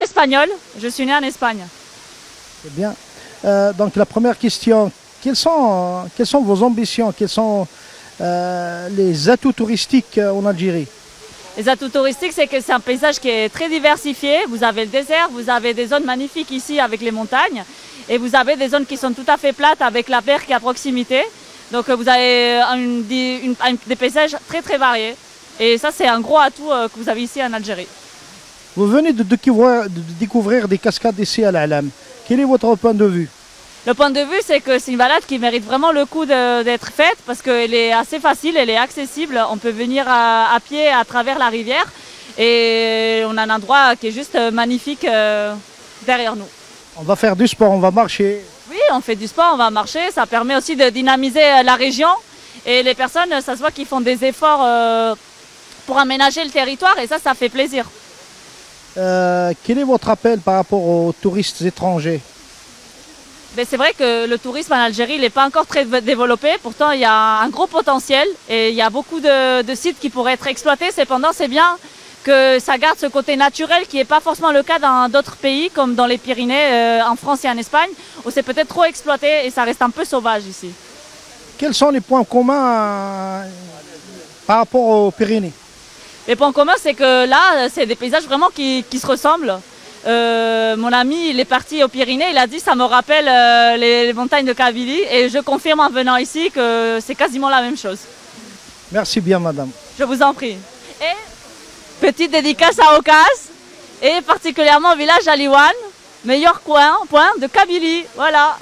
Espagnol, je suis née en Espagne. C'est bien. Donc la première question, quelles sont vos ambitions, quels sont les atouts touristiques en Algérie? Les atouts touristiques, c'est que c'est un paysage qui est très diversifié. Vous avez le désert, vous avez des zones magnifiques ici avec les montagnes, et vous avez des zones qui sont tout à fait plates avec la mer qui est à proximité. Donc vous avez des paysages très très variés. Et ça, c'est un gros atout que vous avez ici en Algérie. Vous venez de découvrir des cascades ici à l'Alam. Quel est votre point de vue? Le point de vue, c'est que c'est une balade qui mérite vraiment le coup d'être faite parce qu'elle est assez facile, elle est accessible. On peut venir à pied à travers la rivière et on a un endroit qui est juste magnifique derrière nous. On va faire du sport, on va marcher. Oui, on fait du sport, on va marcher. Ça permet aussi de dynamiser la région et les personnes, ça se voit qu'ils font des efforts pour aménager le territoire et ça fait plaisir. Quel est votre appel par rapport aux touristes étrangers? C'est vrai que le tourisme en Algérie n'est pas encore très développé, pourtant il y a un gros potentiel et il y a beaucoup de sites qui pourraient être exploités. Cependant, c'est bien que ça garde ce côté naturel qui n'est pas forcément le cas dans d'autres pays comme dans les Pyrénées, en France et en Espagne, où c'est peut-être trop exploité et ça reste un peu sauvage ici. Quels sont les points communs par rapport aux Pyrénées? Les points communs, c'est que là, c'est des paysages vraiment qui se ressemblent. Mon ami, il est parti aux Pyrénées, il a dit ça me rappelle les montagnes de Kabylie et je confirme en venant ici que c'est quasiment la même chose. Merci bien madame. Je vous en prie. Et petite dédicace à Okaz et particulièrement au village Aliwan, meilleur point de Kabylie. Voilà.